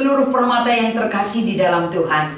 seluruh permata yang terkasih di dalam Tuhan.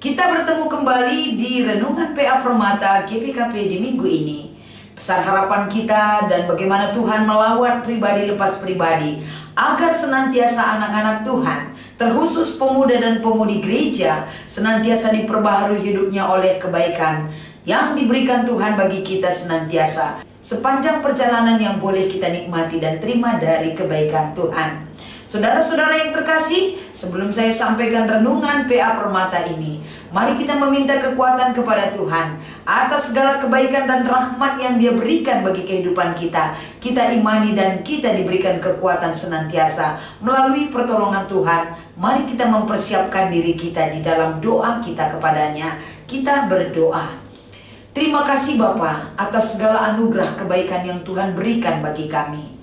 Kita bertemu kembali di Renungan PA Permata GBKP di minggu ini. Pesan harapan kita dan bagaimana Tuhan melawat pribadi lepas pribadi agar senantiasa anak-anak Tuhan, terkhusus pemuda dan pemudi gereja, senantiasa diperbaharui hidupnya oleh kebaikan yang diberikan Tuhan bagi kita senantiasa sepanjang perjalanan yang boleh kita nikmati dan terima dari kebaikan Tuhan. Saudara-saudara yang terkasih, sebelum saya sampaikan renungan PA Permata ini, mari kita meminta kekuatan kepada Tuhan atas segala kebaikan dan rahmat yang Dia berikan bagi kehidupan kita. Kita imani dan kita diberikan kekuatan senantiasa melalui pertolongan Tuhan. Mari kita mempersiapkan diri kita di dalam doa kita kepadanya. Kita berdoa. Terima kasih Bapa atas segala anugerah kebaikan yang Tuhan berikan bagi kami.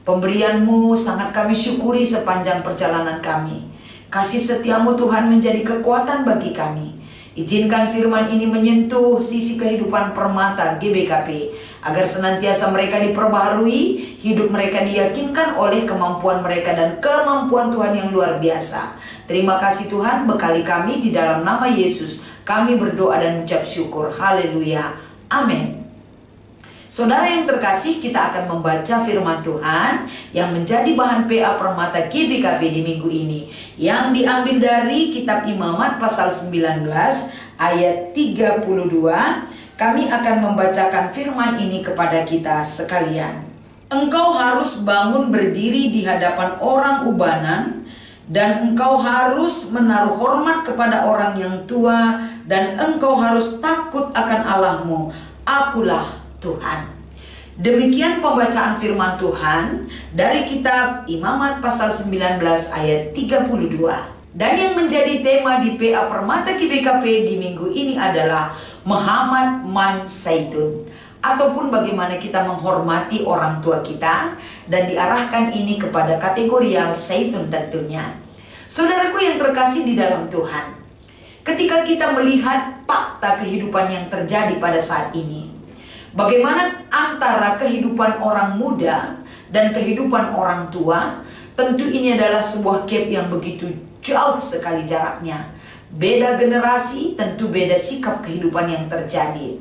Pemberian-Mu sangat kami syukuri sepanjang perjalanan kami. Kasih setia-Mu Tuhan menjadi kekuatan bagi kami. Izinkan firman ini menyentuh sisi kehidupan permata GBKP, agar senantiasa mereka diperbaharui, hidup mereka diyakinkan oleh kemampuan mereka dan kemampuan Tuhan yang luar biasa. Terima kasih Tuhan, bekali kami di dalam nama Yesus. Kami berdoa dan mengucap syukur. Haleluya. Amin. Saudara yang terkasih, kita akan membaca firman Tuhan yang menjadi bahan PA Permata GBKP di minggu ini, yang diambil dari kitab Imamat pasal 19 ayat 32. Kami akan membacakan firman ini kepada kita sekalian. Engkau harus bangun berdiri di hadapan orang ubanan, dan engkau harus menaruh hormat kepada orang yang tua, dan engkau harus takut akan Allahmu. Akulah Tuhan. Demikian pembacaan firman Tuhan dari kitab Imamat pasal 19 ayat 32. Dan yang menjadi tema di PA Permata GBKP di minggu ini adalah Muhammad Man Zaitun, ataupun bagaimana kita menghormati orang tua kita, dan diarahkan ini kepada kategori yang zaitun tentunya. Saudaraku yang terkasih di dalam Tuhan, ketika kita melihat fakta kehidupan yang terjadi pada saat ini, bagaimana antara kehidupan orang muda dan kehidupan orang tua, tentu ini adalah sebuah gap yang begitu jauh sekali jaraknya. Beda generasi, tentu beda sikap kehidupan yang terjadi.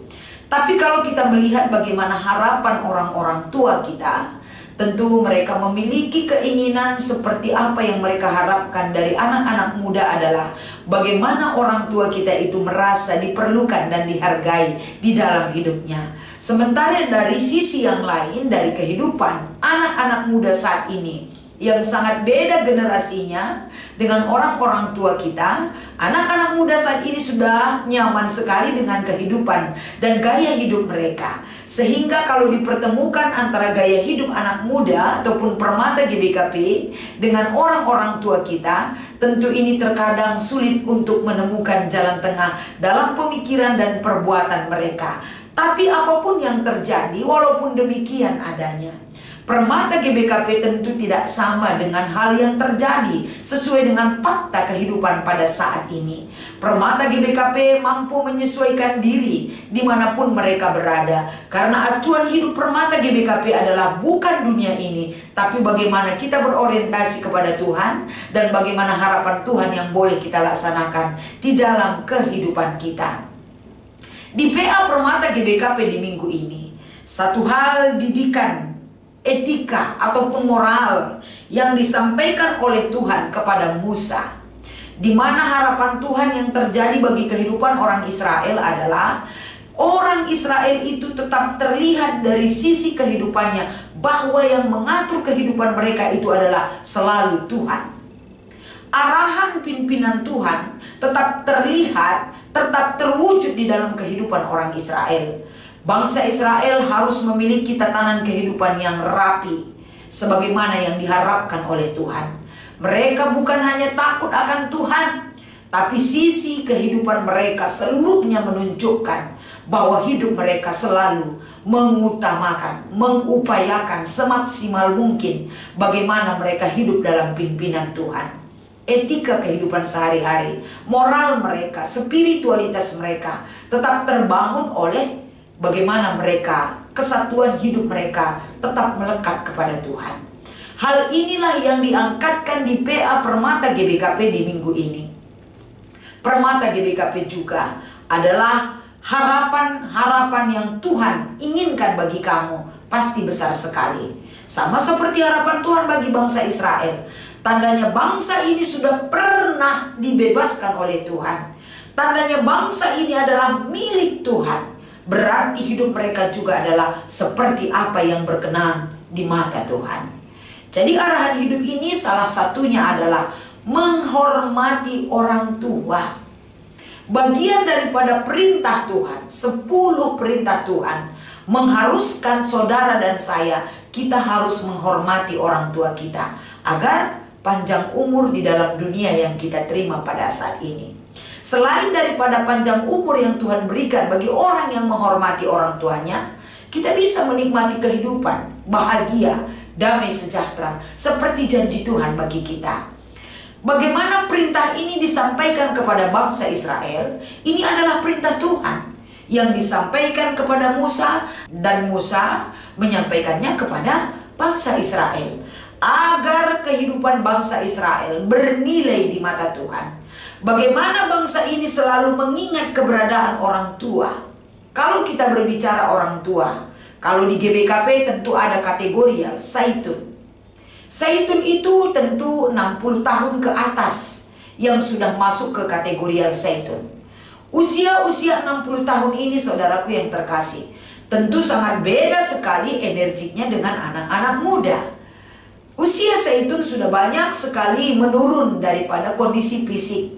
Tapi kalau kita melihat bagaimana harapan orang-orang tua kita, tentu mereka memiliki keinginan seperti apa yang mereka harapkan dari anak-anak muda adalah bagaimana orang tua kita itu merasa diperlukan dan dihargai di dalam hidupnya. Sementara dari sisi yang lain, dari kehidupan anak-anak muda saat ini yang sangat beda generasinya dengan orang-orang tua kita, anak-anak muda saat ini sudah nyaman sekali dengan kehidupan dan gaya hidup mereka. Sehingga kalau dipertemukan antara gaya hidup anak muda ataupun permata GBKP dengan orang-orang tua kita, tentu ini terkadang sulit untuk menemukan jalan tengah dalam pemikiran dan perbuatan mereka. Tapi apapun yang terjadi, walaupun demikian adanya, Permata GBKP tentu tidak sama dengan hal yang terjadi sesuai dengan fakta kehidupan pada saat ini. Permata GBKP mampu menyesuaikan diri dimanapun mereka berada, karena acuan hidup Permata GBKP adalah bukan dunia ini, tapi bagaimana kita berorientasi kepada Tuhan dan bagaimana harapan Tuhan yang boleh kita laksanakan di dalam kehidupan kita. Di PA Permata GBKP di minggu ini, satu hal didikan etika ataupun moral yang disampaikan oleh Tuhan kepada Musa, di mana harapan Tuhan yang terjadi bagi kehidupan orang Israel adalah orang Israel itu tetap terlihat dari sisi kehidupannya bahwa yang mengatur kehidupan mereka itu adalah selalu Tuhan. Arahan pimpinan Tuhan tetap terlihat, tetap terwujud di dalam kehidupan orang Israel. Bangsa Israel harus memiliki tatanan kehidupan yang rapi, sebagaimana yang diharapkan oleh Tuhan. Mereka bukan hanya takut akan Tuhan, tapi sisi kehidupan mereka seluruhnya menunjukkan bahwa hidup mereka selalu mengutamakan, mengupayakan semaksimal mungkin bagaimana mereka hidup dalam pimpinan Tuhan. Etika kehidupan sehari-hari, moral mereka, spiritualitas mereka tetap terbangun oleh bagaimana mereka, kesatuan hidup mereka tetap melekat kepada Tuhan. Hal inilah yang diangkatkan di PA Permata GBKP di minggu ini. Permata GBKP juga adalah harapan-harapan yang Tuhan inginkan bagi kamu, pasti besar sekali. Sama seperti harapan Tuhan bagi bangsa Israel. Tandanya bangsa ini sudah pernah dibebaskan oleh Tuhan. Tandanya bangsa ini adalah milik Tuhan. Berarti hidup mereka juga adalah seperti apa yang berkenan di mata Tuhan. Jadi arahan hidup ini salah satunya adalah menghormati orang tua. Bagian daripada perintah Tuhan, 10 perintah Tuhan mengharuskan saudara dan saya, kita harus menghormati orang tua kita agar panjang umur di dalam dunia yang kita terima pada saat ini. Selain daripada panjang umur yang Tuhan berikan bagi orang yang menghormati orang tuanya, kita bisa menikmati kehidupan bahagia, damai sejahtera seperti janji Tuhan bagi kita. Bagaimana perintah ini disampaikan kepada bangsa Israel? Ini adalah perintah Tuhan yang disampaikan kepada Musa, dan Musa menyampaikannya kepada bangsa Israel agar kehidupan bangsa Israel bernilai di mata Tuhan. Bagaimana bangsa ini selalu mengingat keberadaan orang tua. Kalau kita berbicara orang tua, kalau di GBKP tentu ada kategori Zaitun. Zaitun itu tentu 60 tahun ke atas yang sudah masuk ke kategori Zaitun. Usia-usia 60 tahun ini saudaraku yang terkasih, tentu sangat beda sekali energinya dengan anak-anak muda. Usia Zaitun sudah banyak sekali menurun daripada kondisi fisik.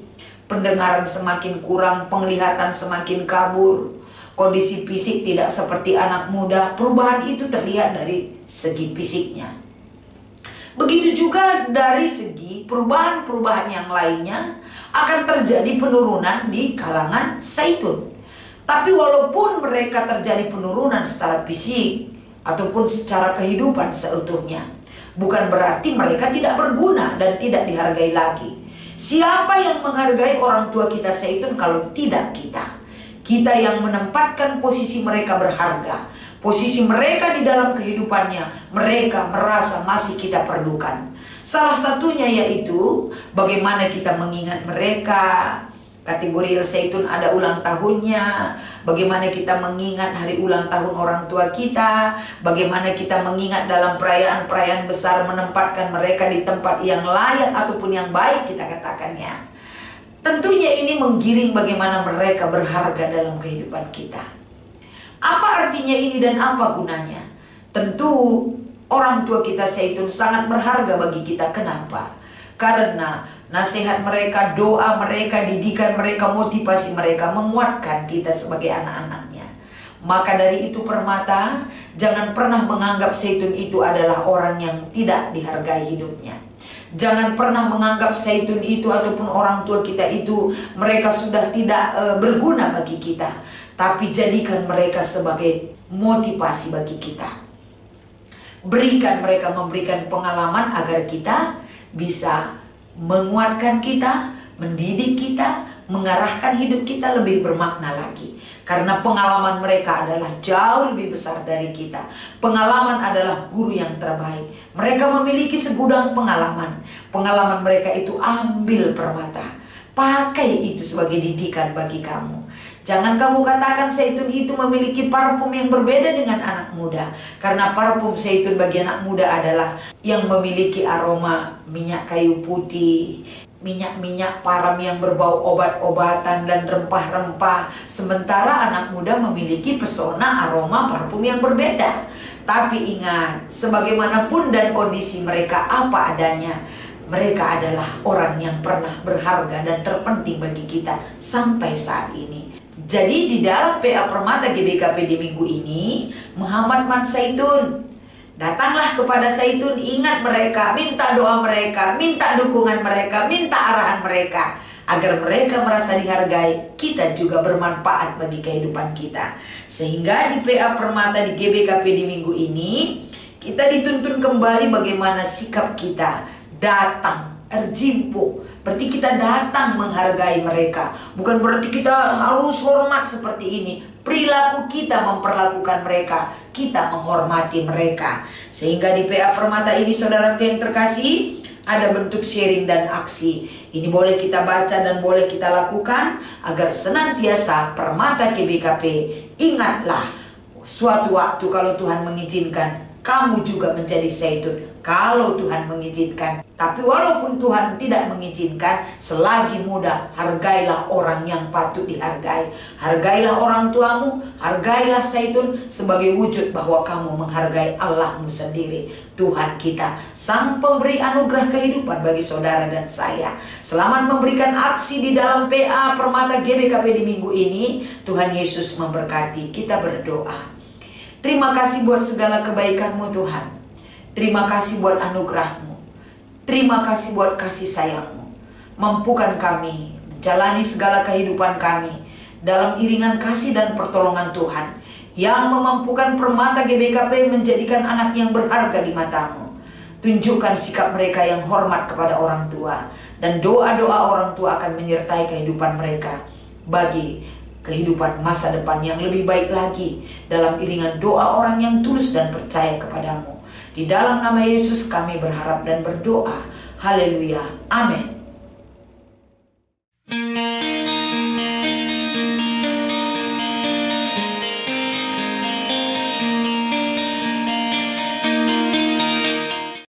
Pendengaran semakin kurang, penglihatan semakin kabur. Kondisi fisik tidak seperti anak muda. Perubahan itu terlihat dari segi fisiknya. Begitu juga dari segi perubahan-perubahan yang lainnya akan terjadi penurunan di kalangan Zaitun. Tapi walaupun mereka terjadi penurunan secara fisik ataupun secara kehidupan seutuhnya, bukan berarti mereka tidak berguna dan tidak dihargai lagi. Siapa yang menghargai orang tua kita Zaitun kalau tidak kita? Kita yang menempatkan posisi mereka berharga. Posisi mereka di dalam kehidupannya, mereka merasa masih kita perlukan. Salah satunya yaitu bagaimana kita mengingat mereka. Kategori Zaitun ada ulang tahunnya. Bagaimana kita mengingat hari ulang tahun orang tua kita. Bagaimana kita mengingat dalam perayaan-perayaan besar, menempatkan mereka di tempat yang layak ataupun yang baik kita katakannya. Tentunya ini menggiring bagaimana mereka berharga dalam kehidupan kita. Apa artinya ini dan apa gunanya? Tentu orang tua kita Zaitun sangat berharga bagi kita. Kenapa? Karena nasihat mereka, doa mereka, didikan mereka, motivasi mereka menguatkan kita sebagai anak-anaknya. Maka dari itu Permata, jangan pernah menganggap Zaitun itu adalah orang yang tidak dihargai hidupnya. Jangan pernah menganggap Zaitun itu ataupun orang tua kita itu mereka sudah tidak berguna bagi kita. Tapi jadikan mereka sebagai motivasi bagi kita. Berikan mereka, memberikan pengalaman agar kita bisa menguatkan kita, mendidik kita, mengarahkan hidup kita lebih bermakna lagi. Karena pengalaman mereka adalah jauh lebih besar dari kita. Pengalaman adalah guru yang terbaik. Mereka memiliki segudang pengalaman. Pengalaman mereka itu ambil Permata. Pakai itu sebagai didikan bagi kamu. Jangan kamu katakan Zaitun itu memiliki parfum yang berbeda dengan anak muda. Karena parfum Zaitun bagi anak muda adalah yang memiliki aroma minyak kayu putih, minyak-minyak param yang berbau obat-obatan dan rempah-rempah. Sementara anak muda memiliki pesona aroma parfum yang berbeda. Tapi ingat, sebagaimanapun dan kondisi mereka apa adanya, mereka adalah orang yang pernah berharga dan terpenting bagi kita sampai saat ini. Jadi di dalam PA Permata GBKP di minggu ini, Muhammad Man Zaitun, datanglah kepada Zaitun, ingat mereka, minta doa mereka, minta dukungan mereka, minta arahan mereka, agar mereka merasa dihargai, kita juga bermanfaat bagi kehidupan kita. Sehingga di PA Permata di GBKP di minggu ini, kita dituntun kembali bagaimana sikap kita datang erjimpo, berarti kita datang menghargai mereka. Bukan berarti kita harus hormat seperti ini. Perilaku kita memperlakukan mereka, kita menghormati mereka. Sehingga di PA Permata ini, saudaraku yang terkasih, ada bentuk sharing dan aksi. Ini boleh kita baca dan boleh kita lakukan agar senantiasa Permata GBKP ingatlah suatu waktu kalau Tuhan mengizinkan, kamu juga menjadi zaitun kalau Tuhan mengizinkan. Tapi walaupun Tuhan tidak mengizinkan, selagi muda, hargailah orang yang patut dihargai. Hargailah orang tuamu, hargailah zaitun sebagai wujud bahwa kamu menghargai Allahmu sendiri. Tuhan kita, Sang Pemberi anugerah kehidupan bagi saudara dan saya. Selamat memberikan aksi di dalam PA Permata GBKP di minggu ini. Tuhan Yesus memberkati. Kita berdoa. Terima kasih buat segala kebaikan-Mu Tuhan. Terima kasih buat anugerah-Mu. Terima kasih buat kasih sayang-Mu. Mampukan kami menjalani segala kehidupan kami dalam iringan kasih dan pertolongan Tuhan, yang memampukan Permata GBKP menjadikan anak yang berharga di mata-Mu. Tunjukkan sikap mereka yang hormat kepada orang tua, dan doa-doa orang tua akan menyertai kehidupan mereka bagi kehidupan masa depan yang lebih baik lagi, dalam iringan doa orang yang tulus dan percaya kepadamu. Di dalam nama Yesus kami berharap dan berdoa. Haleluya. Amin.